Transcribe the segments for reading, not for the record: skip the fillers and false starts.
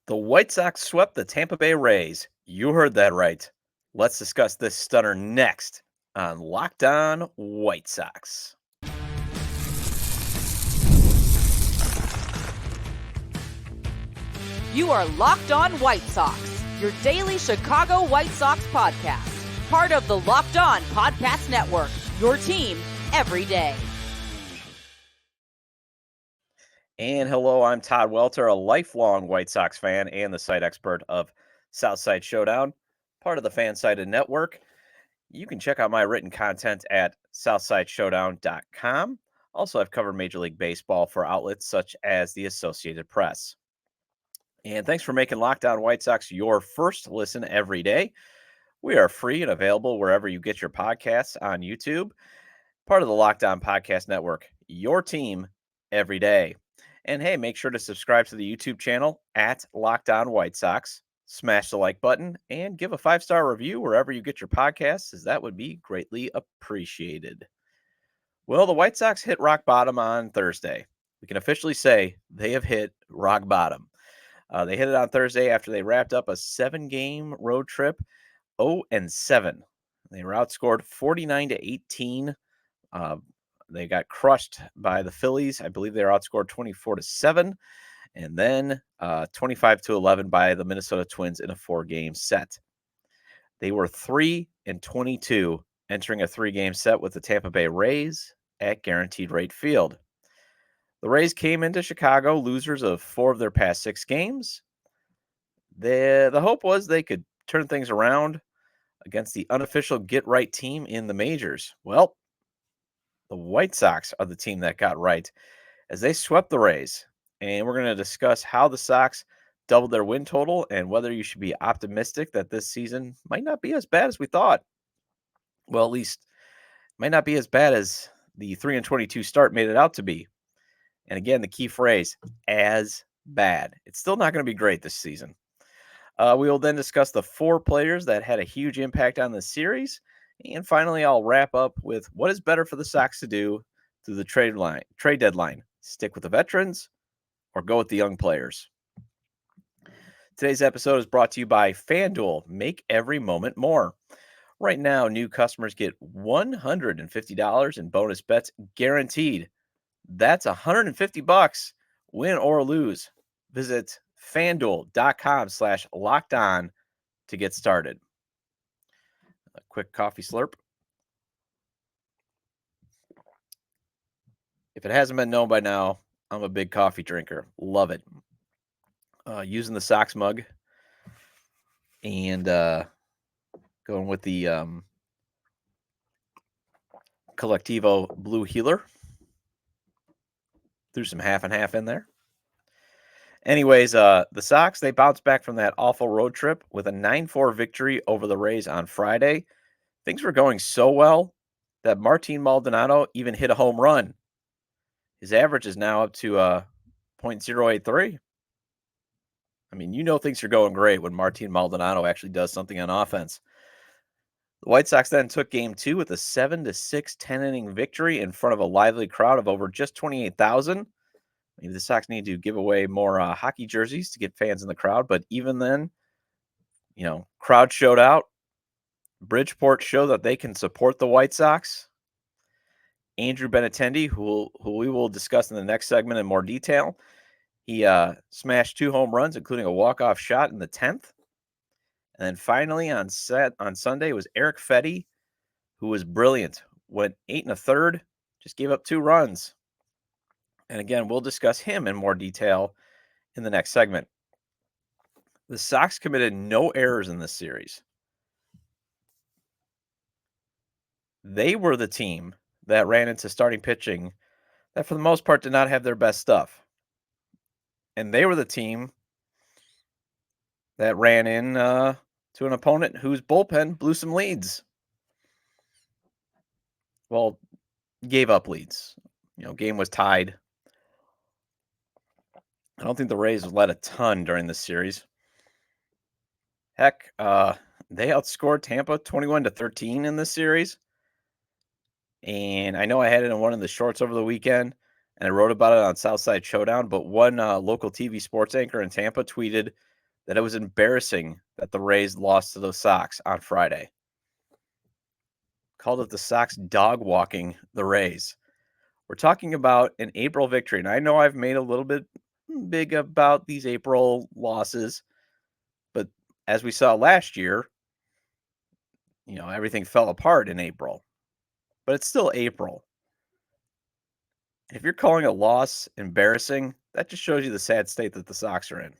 The White Sox swept the Tampa Bay Rays. You heard that right. Let's discuss this stunner next on Locked On White Sox. You are Locked On White Sox, your daily Chicago White Sox podcast. Part of the Locked On Podcast Network, your team every day. And hello, I'm Todd Welter, a lifelong White Sox fan and the site expert of Southside Showdown, part of the Fansided Network. You can check out my written content at southsideshowdown.com. Also, I've covered Major League Baseball for outlets such as the Associated Press. And thanks for making Locked On White Sox your first listen every day. We are free and available wherever you get your podcasts on YouTube. Part of the Locked On Podcast Network, your team every day. And hey, make sure to subscribe to the YouTube channel at Locked On White Sox. Smash the like button and give a 5-star review wherever you get your podcasts, as that would be greatly appreciated. Well, the White Sox hit rock bottom on Thursday. We can officially say they have hit rock bottom. They hit it on Thursday after they wrapped up a 7-game road trip, 0-7. They were outscored 49-18. They got crushed by the Phillies. I believe they were outscored 24-7, and then 25-11 by the Minnesota Twins in a 4-game set. They were 3-22 entering a 3-game set with the Tampa Bay Rays at Guaranteed Rate Field. The Rays came into Chicago losers of 4 of their past 6 games. The hope was they could turn things around against the unofficial get-right team in the majors. Well, the White Sox are the team that got right as they swept the Rays. And we're going to discuss how the Sox doubled their win total and whether you should be optimistic that this season might not be as bad as we thought. Well, at least might not be as bad as the 3-22 start made it out to be. And again, the key phrase, as bad. It's still not going to be great this season. We will then discuss the 4 players that had a huge impact on the series. And finally, I'll wrap up with what is better for the Sox to do through the trade deadline. Stick with the veterans or go with the young players. Today's episode is brought to you by FanDuel. Make every moment more. Right now, new customers get $150 in bonus bets guaranteed. That's $150, win or lose. Visit FanDuel.com/lockedon to get started. A quick coffee slurp. If it hasn't been known by now, I'm a big coffee drinker. Love it. Using the Sox mug and going with the Collectivo Blue Healer. Threw some half and half in there. Anyways, the Sox, they bounced back from that awful road trip with a 9-4 victory over the Rays on Friday. Things were going so well that Martin Maldonado even hit a home run. His average is now up to .083. I mean, you know things are going great when Martin Maldonado actually does something on offense. The White Sox then took Game 2 with a 7-6 10-inning victory in front of a lively crowd of over just 28,000. Maybe the Sox need to give away more hockey jerseys to get fans in the crowd, but even then, crowd showed out. Bridgeport showed that they can support the White Sox. Andrew Benintendi, who we will discuss in the next segment in more detail, he smashed 2 home runs, including a walk-off shot in the 10th. And then finally on Sunday was Eric Fetty, who was brilliant. Went 8 1/3, just gave up 2 runs. And again, we'll discuss him in more detail in the next segment. The Sox committed no errors in this series. They were the team that ran into starting pitching that for the most part did not have their best stuff. And they were the team that ran in to an opponent whose bullpen blew some leads. Well, gave up leads. Game was tied. I don't think the Rays led a ton during this series. Heck, they outscored Tampa 21-13 in this series. And I know I had it in one of the shorts over the weekend, and I wrote about it on Southside Showdown, but one local TV sports anchor in Tampa tweeted that it was embarrassing that the Rays lost to the Sox on Friday. Called it the Sox dog walking the Rays. We're talking about an April victory, and I know I've made a little bit big about these April losses, but as we saw last year, everything fell apart in April. But it's still April. If you're calling a loss embarrassing, that just shows you the sad state that the Sox are in.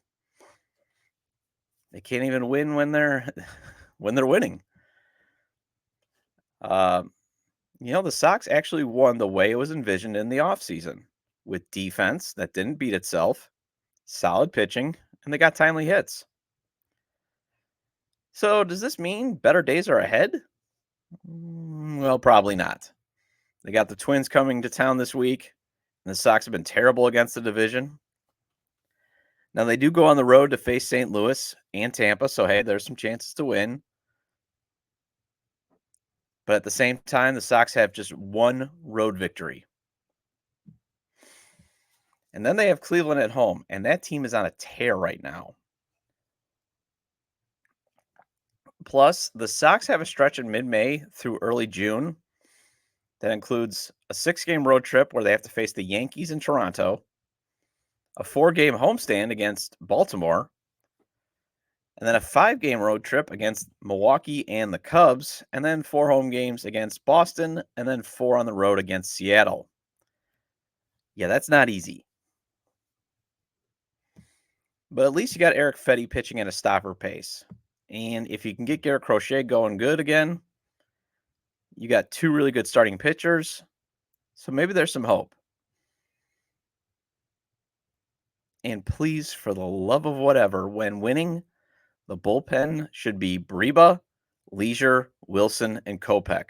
They can't even win when they're winning. The Sox actually won the way it was envisioned in the offseason, with defense that didn't beat itself, solid pitching, and they got timely hits. So does this mean better days are ahead? Well, probably not. They got the Twins coming to town this week, and the Sox have been terrible against the division. Now, they do go on the road to face St. Louis and Tampa, so hey, there's some chances to win. But at the same time, the Sox have just one road victory. And then they have Cleveland at home, and that team is on a tear right now. Plus, the Sox have a stretch in mid-May through early June that includes a 6-game road trip where they have to face the Yankees in Toronto, a 4-game homestand against Baltimore, and then a 5-game road trip against Milwaukee and the Cubs, and then 4 home games against Boston, and then 4 on the road against Seattle. Yeah, that's not easy. But at least you got Eric Fetty pitching at a stopper pace. And if you can get Garrett Crochet going good again, you got 2 really good starting pitchers. So maybe there's some hope. And please, for the love of whatever, when winning, the bullpen should be Briba, Leisure, Wilson, and Kopech.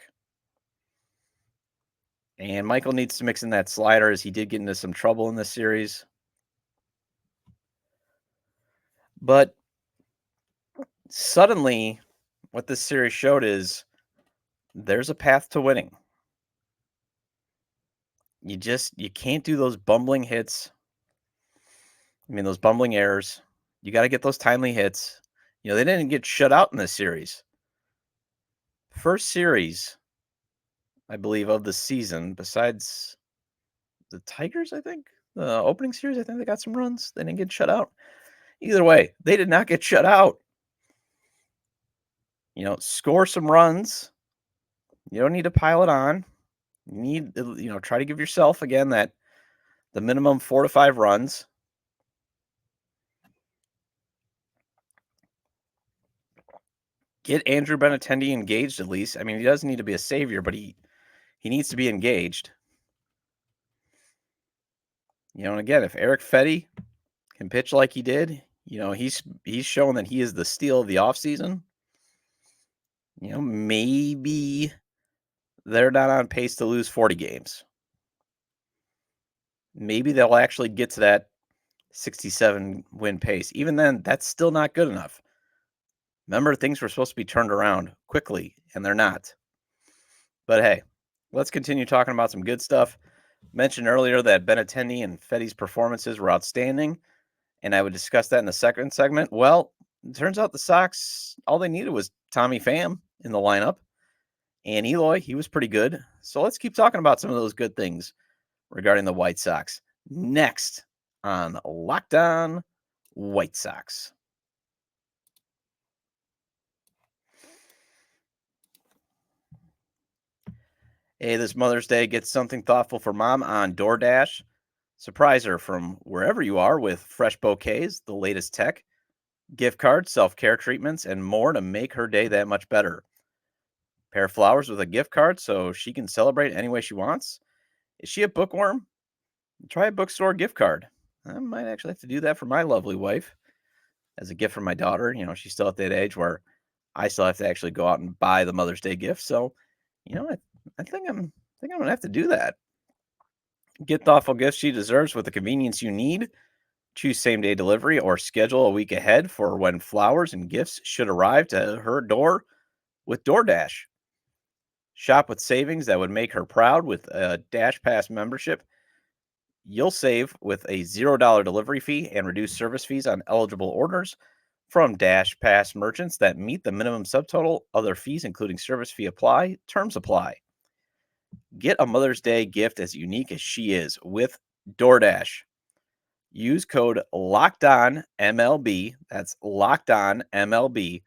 And Michael needs to mix in that slider as he did get into some trouble in this series. But suddenly, what this series showed is there's a path to winning. You can't do those bumbling hits. Those bumbling errors. You got to get those timely hits. They didn't get shut out in this series. First series, I believe, of the season, besides the Tigers, I think. The opening series, I think they got some runs. They didn't get shut out. Either way, they did not get shut out. Score some runs. You don't need to pile it on. You need, try to give yourself, again, the minimum 4 to 5 runs. Get Andrew Benintendi engaged at least. He doesn't need to be a savior, but he needs to be engaged. And again, if Eric Fetty can pitch like he did, he's shown that he is the steal of the offseason. Maybe they're not on pace to lose 40 games. Maybe they'll actually get to that 67 win pace. Even then, that's still not good enough. Remember, things were supposed to be turned around quickly, and they're not. But hey, let's continue talking about some good stuff. Mentioned earlier that Benintendi and Fetty's performances were outstanding, and I would discuss that in the second segment. Well, it turns out the Sox, all they needed was Tommy Pham in the lineup, and Eloy, he was pretty good. So let's keep talking about some of those good things regarding the White Sox next on Locked On White Sox. Hey, this Mother's Day, get something thoughtful for mom on DoorDash. Surprise her from wherever you are with fresh bouquets, the latest tech, gift cards, self-care treatments, and more to make her day that much better. Pair of flowers with a gift card so she can celebrate any way she wants. Is she a bookworm? Try a bookstore gift card. I might actually have to do that for my lovely wife as a gift for my daughter. She's still at that age where I still have to actually go out and buy the Mother's Day gift. So, I think I'm gonna have to do that. Get thoughtful gifts she deserves with the convenience you need. Choose same-day delivery or schedule a week ahead for when flowers and gifts should arrive to her door with DoorDash. Shop with savings that would make her proud with a Dash Pass membership. You'll save with a $0 delivery fee and reduced service fees on eligible orders. from Dash Pass merchants that meet the minimum subtotal. Other fees, including service fee, apply. Terms apply. Get a Mother's Day gift as unique as she is with DoorDash. Use code LOCKEDONMLB. That's LOCKEDONMLB.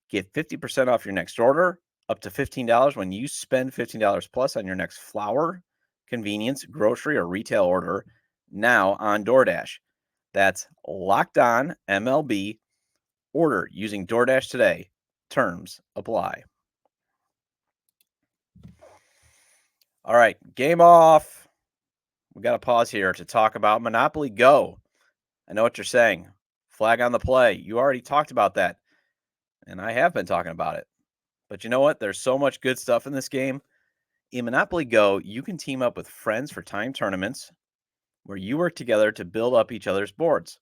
Get 50% off your next order, up to $15 when you spend $15 plus on your next flour, convenience, grocery, or retail order now on DoorDash. That's Locked On MLB. Order using DoorDash today. Terms apply. All right, game off. We got to pause here to talk about Monopoly Go. I know what you're saying. Flag on the play. You already talked about that, and I have been talking about it. But you know what? There's so much good stuff in this game. In Monopoly Go, you can team up with friends for time tournaments where you work together to build up each other's boards.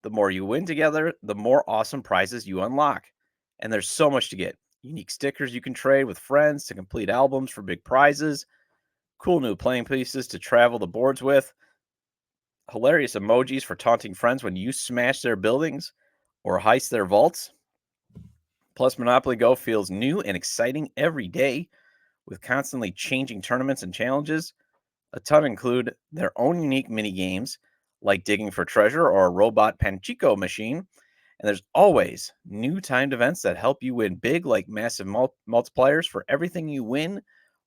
The more you win together, the more awesome prizes you unlock. And there's so much to get. Unique stickers you can trade with friends to complete albums for big prizes, cool new playing pieces to travel the boards with, hilarious emojis for taunting friends when you smash their buildings or heist their vaults. Plus, Monopoly Go feels new and exciting every day with constantly changing tournaments and challenges. A ton include their own unique mini games like digging for treasure or a robot Panchico machine. And there's always new timed events that help you win big, like massive multipliers for everything you win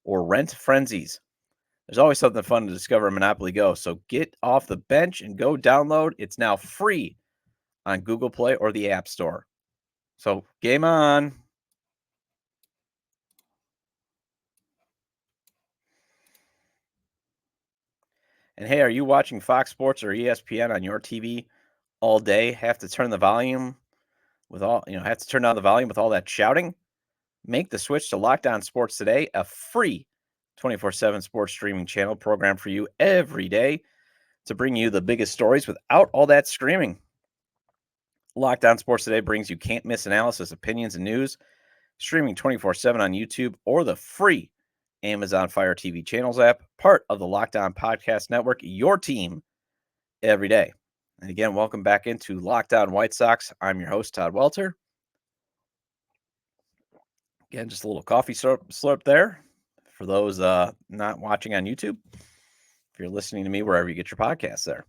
or rent frenzies. There's always something fun to discover in Monopoly Go. So get off the bench and go download. It's now free on Google Play or the App Store. So game on. And hey, are you watching Fox Sports or ESPN on your TV all day? Have to turn the volume have to turn down the volume with all that shouting? Make the switch to Locked On Sports today, a free 24/7 sports streaming channel program for you every day to bring you the biggest stories without all that screaming. Locked On Sports Today brings you can't miss analysis, opinions, and news, streaming 24/7 on YouTube or the free Amazon Fire TV channels app, part of the Locked On Podcast Network, your team every day. And again, welcome back into Locked On White Sox. I'm your host, Todd Welter. Again, just a little coffee slurp there for those not watching on YouTube. If you're listening to me wherever you get your podcasts there.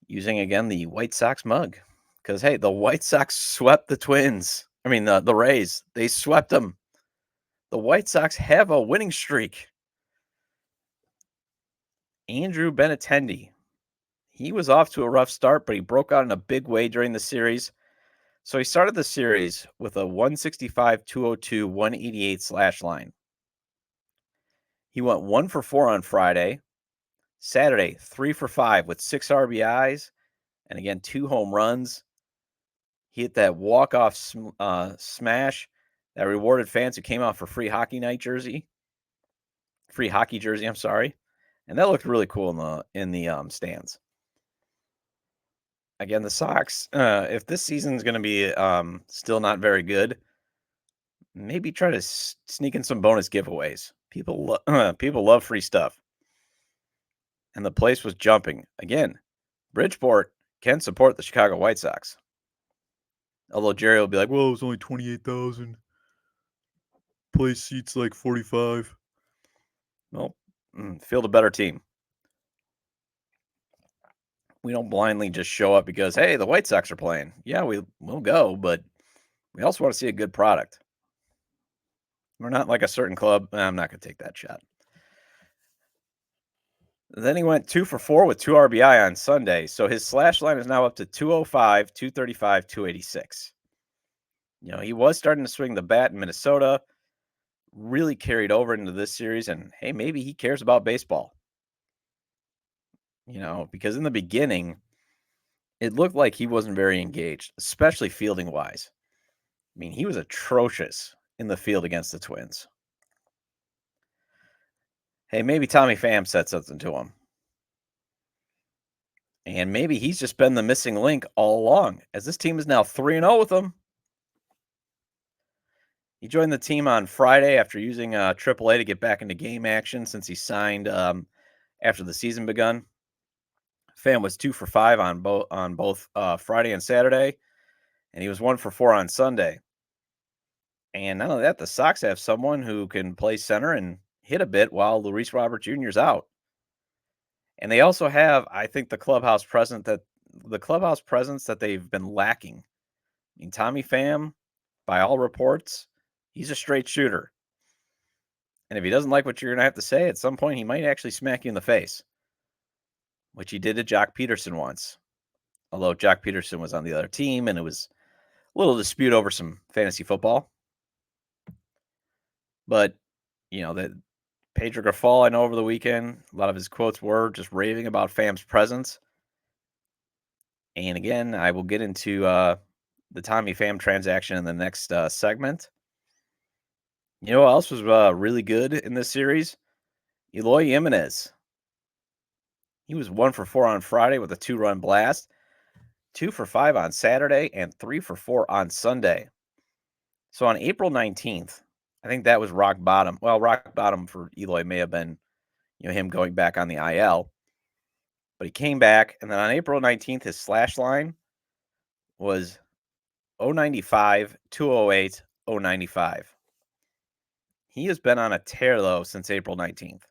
Using, again, the White Sox mug. Because, hey, the White Sox swept the Twins. I mean, the Rays. They swept them. The White Sox have a winning streak. Andrew Benintendi. He was off to a rough start, but he broke out in a big way during the series. So he started the series with a 165, 202, 188 slash line. He went 1 for 4 on Friday. Saturday, 3 for 5 with 6 RBIs and, again, 2 home runs. He hit that walk-off smash that rewarded fans who came out for free hockey jersey, I'm sorry. And that looked really cool in the stands. Again, the Sox, if this season's going to be still not very good, maybe try to sneak in some bonus giveaways. People love free stuff. And the place was jumping. Again, Bridgeport can support the Chicago White Sox. Although Jerry will be like, well, it was only 28,000. Place seats like 45. Well, field a better team. We don't blindly just show up because, hey, the White Sox are playing. Yeah, we'll go, but we also want to see a good product. We're not like a certain club. I'm not going to take that shot. Then he went 2 for 4 with 2 RBI on Sunday. So his slash line is now up to 205, 235, 286. He was starting to swing the bat in Minnesota, really carried over into this series. And hey, maybe he cares about baseball. Because in the beginning, it looked like he wasn't very engaged, especially fielding wise. I mean, he was atrocious in the field against the Twins. Hey, maybe Tommy Pham said something to him. And maybe he's just been the missing link all along, as this team is now 3-0 with him. He joined the team on Friday after using AAA to get back into game action since he signed after the season begun. Pham was 2 for 5 on both Friday and Saturday. and he was 1 for 4 on Sunday. And not only that, the Sox have someone who can play center and hit a bit while Luis Robert Jr. is out. And they also have, I think, the clubhouse presence that they've been lacking. I mean, Tommy Pham, by all reports, he's a straight shooter. And if he doesn't like what you're going to have to say, at some point he might actually smack you in the face, which he did to Jock Peterson once. Although Jock Peterson was on the other team and it was a little dispute over some fantasy football. But, that Pedro Grifol, I know over the weekend, a lot of his quotes were just raving about Pham's presence. And again, I will get into the Tommy Pham transaction in the next segment. You know what else was really good in this series? Eloy Jimenez. He was 1 for 4 on Friday with a 2-run blast, 2 for 5 on Saturday, and 3 for 4 on Sunday. So on April 19th, I think that was rock bottom. Well, rock bottom for Eloy may have been, him going back on the IL. But he came back, and then on April 19th, his slash line was 095, 208, 095. He has been on a tear, though, since April 19th.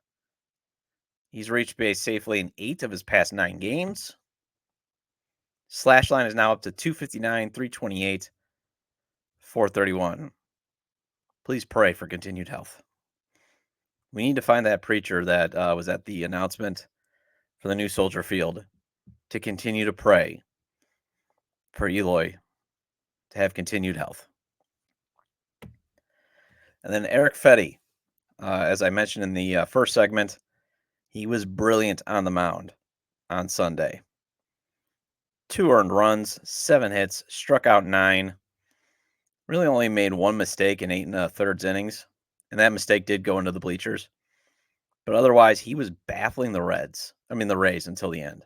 He's reached base safely in 8 of his past 9 games. Slash line is now up to 259, 328, 431. Please pray for continued health. We need to find that preacher that was at the announcement for the new Soldier Field to continue to pray for Eloy to have continued health. And then Eric Fetty, as I mentioned in the first segment, he was brilliant on the mound on Sunday. 2 earned runs, 7 hits, struck out 9. Really only made 1 mistake in 8 1/3 innings, and that mistake did go into the bleachers. But otherwise, he was baffling the Rays until the end.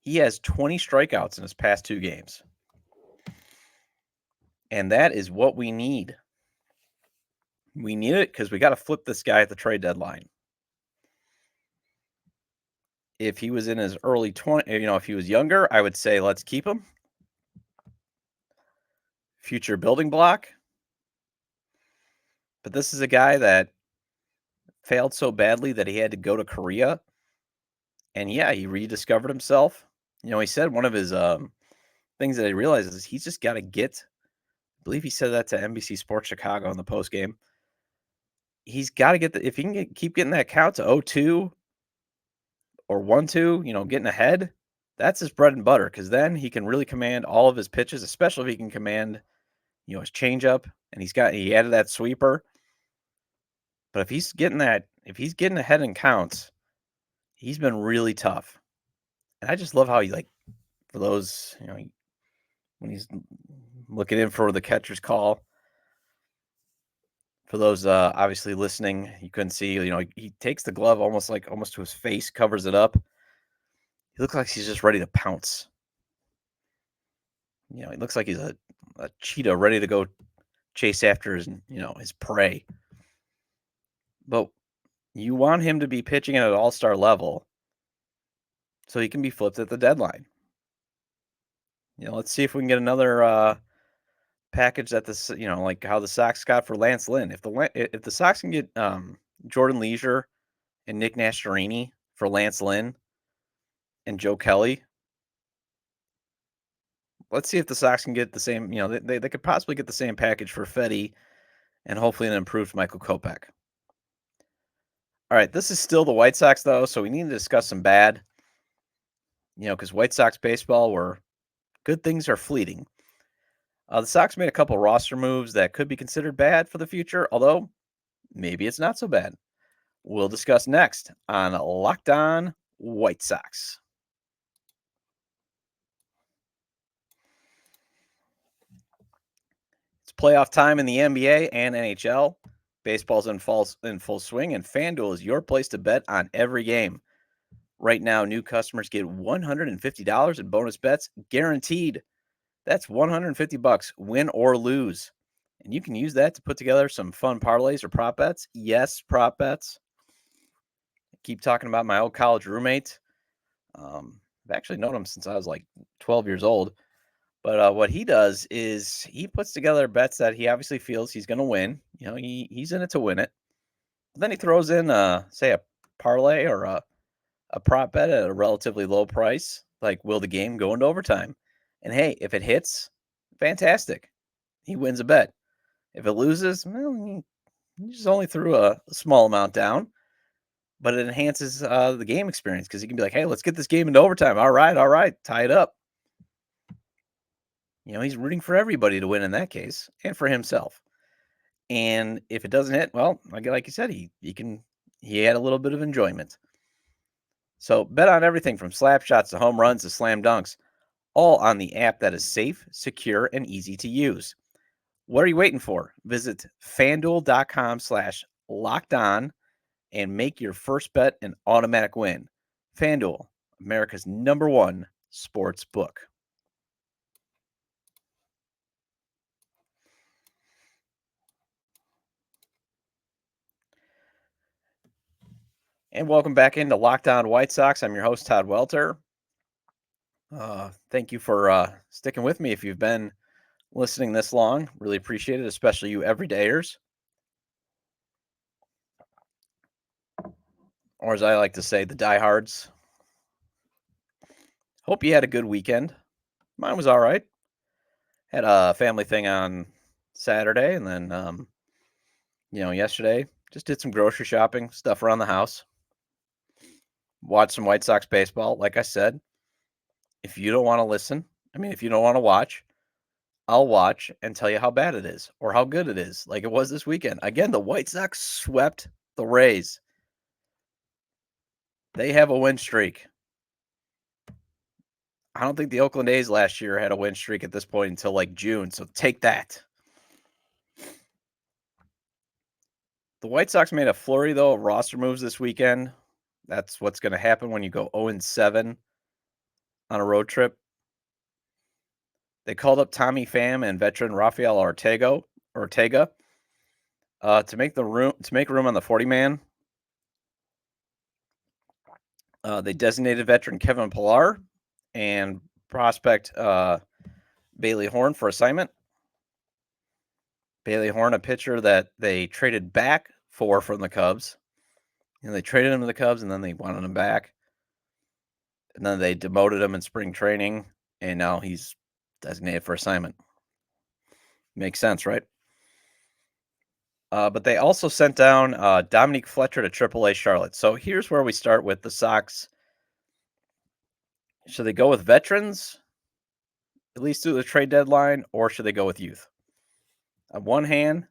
He has 20 strikeouts in his past 2 games. And that is what we need. We need it because we got to flip this guy at the trade deadline. If he was in his early 20s, if he was younger, I would say let's keep him. Future building block. But this is a guy that failed so badly that he had to go to Korea. And yeah, he rediscovered himself. He said one of his things that he realizes is he's just got to get, I believe he said that to NBC Sports Chicago in the post game. He's got to get if he can keep getting that count to 0-2 or 1-2, getting ahead, that's his bread and butter, because then he can really command all of his pitches, especially if he can command, his changeup, and he added that sweeper. But if he's getting ahead in counts, he's been really tough. And I just love how he, for those, when he's looking in for the catcher's call. For those obviously listening, you couldn't see, he takes the glove almost to his face, covers it up. He looks like he's just ready to pounce. He looks like he's a cheetah ready to go chase after his prey. But you want him to be pitching at an all-star level so he can be flipped at the deadline. Let's see if we can get another package that this, like how the Sox got for Lance Lynn. If the Sox can get Jordan Leisure and Nick Nastrini for Lance Lynn and Joe Kelly, let's see if the Sox can get the same. They could possibly get the same package for Fetty and hopefully an improved Michael Kopech. All right, this is still the White Sox though, so we need to discuss some bad. Because White Sox baseball, where good things are fleeting. The Sox made a couple roster moves that could be considered bad for the future, although maybe it's not so bad. We'll discuss next on Locked On White Sox. It's playoff time in the NBA and NHL. Baseball's in full swing, and FanDuel is your place to bet on every game. Right now, new customers get $150 in bonus bets guaranteed. That's $150, win or lose. And you can use that to put together some fun parlays or prop bets. Yes, prop bets. I keep talking about my old college roommate I've actually known him since I was like 12 years old. But what he does is he puts together bets that he obviously feels he's going to win. He's in it to win it. But then he throws in, say, a parlay or a prop bet at a relatively low price, like will the game go into overtime? And hey, if it hits, fantastic. He wins a bet. If it loses, well, he just only threw a small amount down, but it enhances the game experience because he can be like, hey, let's get this game into overtime. All right, tie it up. He's rooting for everybody to win in that case and for himself. And if it doesn't hit, well, like you said, he had a little bit of enjoyment. So bet on everything from slap shots to home runs to slam dunks, all on the app that is safe, secure, and easy to use. What are you waiting for? Visit fanduel.com/lockedon and make your first bet an automatic win. FanDuel, America's #1 sports book. And welcome back into Locked On White Sox. I'm your host, Todd Welter. Thank you for sticking with me if you've been listening this long. Really appreciate it, especially you everydayers. Or as I like to say, the diehards. Hope you had a good weekend. Mine was all right. Had a family thing on Saturday, and then, yesterday just did some grocery shopping, stuff around the house. Watched some White Sox baseball. Like I said, if you don't want to listen, if you don't want to watch, I'll watch and tell you how bad it is or how good it is, like it was this weekend. Again, the White Sox swept the Rays. They have a win streak. I don't think the Oakland A's last year had a win streak at this point until like June, so take that. The White Sox made a flurry, though, of roster moves this weekend. That's what's going to happen when you go 0-7 on a road trip. They called up Tommy Pham and veteran Rafael Ortega to make room on the 40-man. They designated veteran Kevin Pillar and prospect Bailey Horn for assignment. Bailey Horn, a pitcher that they traded back from the Cubs. They traded him to the Cubs, and then they wanted him back. And then they demoted him in spring training, and now he's designated for assignment. Makes sense, right? But they also sent down Dominique Fletcher to AAA Charlotte. So here's where we start with the Sox. Should they go with veterans, at least through the trade deadline, or should they go with youth? On one hand,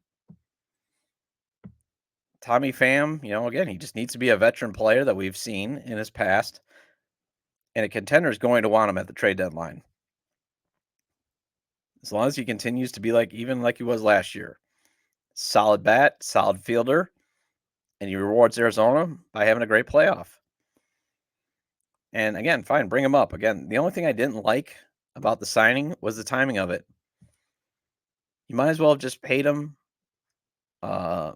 Tommy Pham, again, he just needs to be a veteran player that we've seen in his past, and a contender is going to want him at the trade deadline. As long as he continues to be like he was last year. Solid bat, solid fielder, and he rewards Arizona by having a great playoff. And again, fine, bring him up. Again, the only thing I didn't like about the signing was the timing of it. You might as well have just paid him the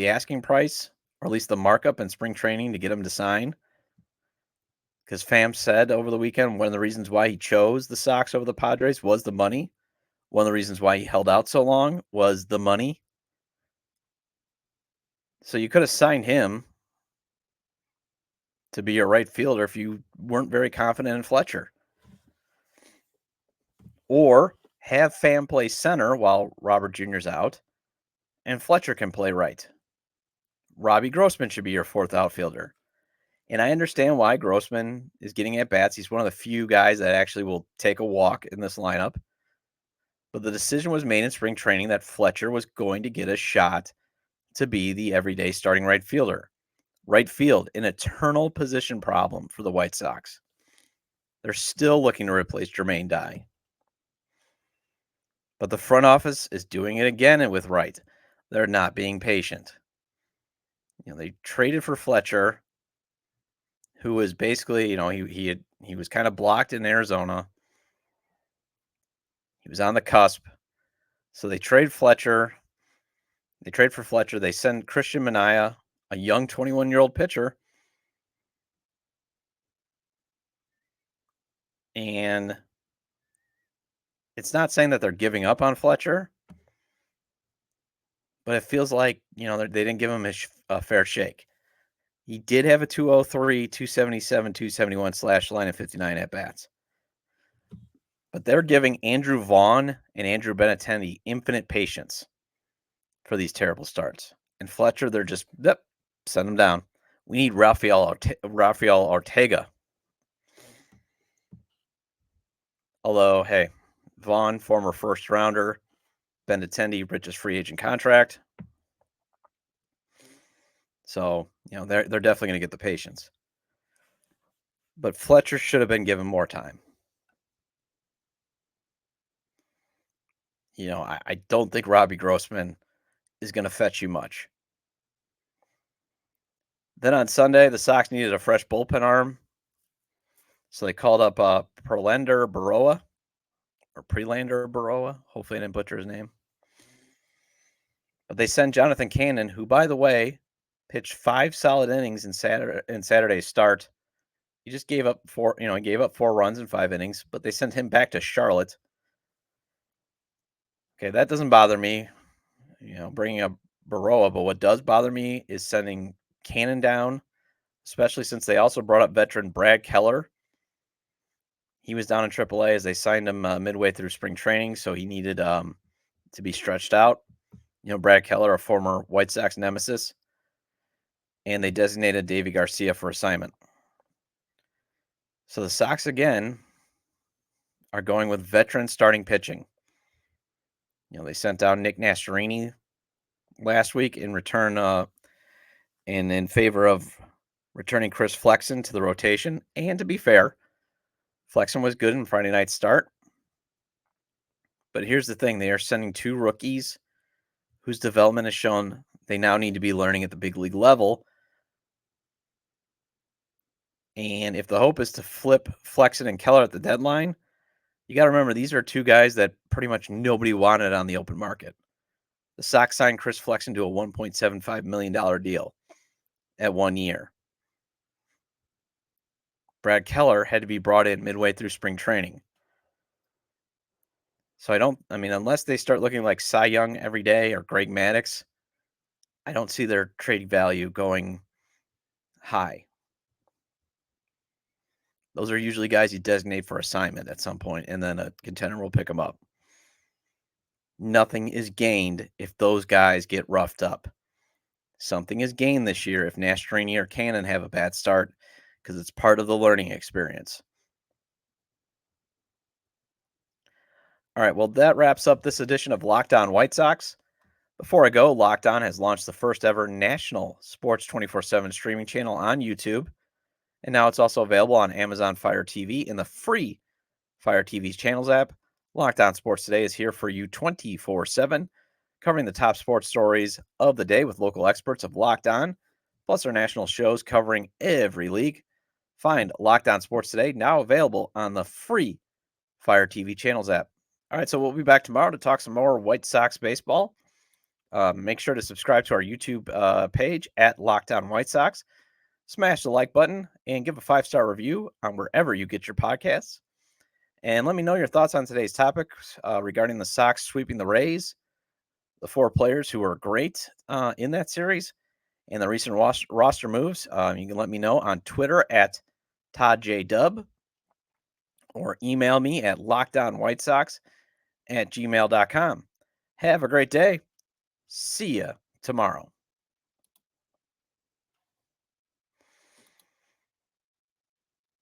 asking price, or at least the markup in spring training to get him to sign. Because Pham said over the weekend one of the reasons why he chose the Sox over the Padres was the money. One of the reasons why he held out so long was the money. So you could have signed him to be your right fielder if you weren't very confident in Fletcher. Or have Pham play center while Robert Jr.'s out, and Fletcher can play right. Robbie Grossman should be your fourth outfielder. And I understand why Grossman is getting at bats. He's one of the few guys that actually will take a walk in this lineup. But the decision was made in spring training that Fletcher was going to get a shot to be the everyday starting right fielder. Right field, an eternal position problem for the White Sox. They're still looking to replace Jermaine Dye. But the front office is doing it again and with Wright. They're not being patient. They traded for Fletcher, who was basically, he was kind of blocked in Arizona. He was on the cusp. So they trade Fletcher. They trade for Fletcher. They send Christian Manaea, a young 21-year-old pitcher, And it's not saying that they're giving up on Fletcher, but it feels like, they didn't give him a fair shake. He did have a 203, 277, 271 slash line of 59 at bats. But they're giving Andrew Vaughn and Andrew Benintendi infinite patience for these terrible starts. And Fletcher, they're just, send him down. We need Rafael Ortega. Although, hey, Vaughn, former first rounder, Benintendi, richest free agent contract. So, they're definitely going to get the patience. But Fletcher should have been given more time. I don't think Robbie Grossman is going to fetch you much. Then on Sunday, the Sox needed a fresh bullpen arm. So they called up Prelander Baroa. Hopefully I didn't butcher his name. But they sent Jonathan Cannon, who, by the way, pitched 5 solid innings in Saturday's start. He just gave up 4 runs in 5 innings, but they sent him back to Charlotte. Okay, that doesn't bother me, bringing up Baroa, but what does bother me is sending Cannon down, especially since they also brought up veteran Brad Keller. He was down in AAA as they signed him midway through spring training, so he needed to be stretched out. Brad Keller, a former White Sox nemesis, and they designated Davy Garcia for assignment. So the Sox, again, are going with veteran starting pitching. They sent down Nick Nastarini last week in return and in favor of returning Chris Flexen to the rotation. And to be fair, Flexen was good in Friday night's start. But here's the thing. They are sending 2 rookies whose development has shown they now need to be learning at the big league level. And if the hope is to flip Flexen and Keller at the deadline, you got to remember these are 2 guys that pretty much nobody wanted on the open market. The Sox signed Chris Flexen to a $1.75 million deal at 1 year. Brad Keller had to be brought in midway through spring training. So unless they start looking like Cy Young every day or Greg Maddux, I don't see their trade value going high. Those are usually guys you designate for assignment at some point, and then a contender will pick them up. Nothing is gained if those guys get roughed up. Something is gained this year if Nastarini or Cannon have a bad start, because it's part of the learning experience. All right, well, that wraps up this edition of Locked On White Sox. Before I go, Locked On has launched the first ever national Sports 24/7 streaming channel on YouTube, and now it's also available on Amazon Fire TV in the free Fire TV's channels app. Locked On Sports Today is here for you 24/7, covering the top sports stories of the day with local experts of Locked On, plus our national shows covering every league. Find Locked On Sports Today now available on the free Fire TV channels app. All right, so we'll be back tomorrow to talk some more White Sox baseball. Make sure to subscribe to our YouTube page at Locked On White Sox. Smash the like button and give a 5-star review on wherever you get your podcasts. And let me know your thoughts on today's topics regarding the Sox sweeping the Rays, the 4 players who were great in that series, and the recent roster moves. You can let me know on Twitter at ToddJDub or email me at lockedonwhitesox@gmail.com. Have a great day. See ya tomorrow.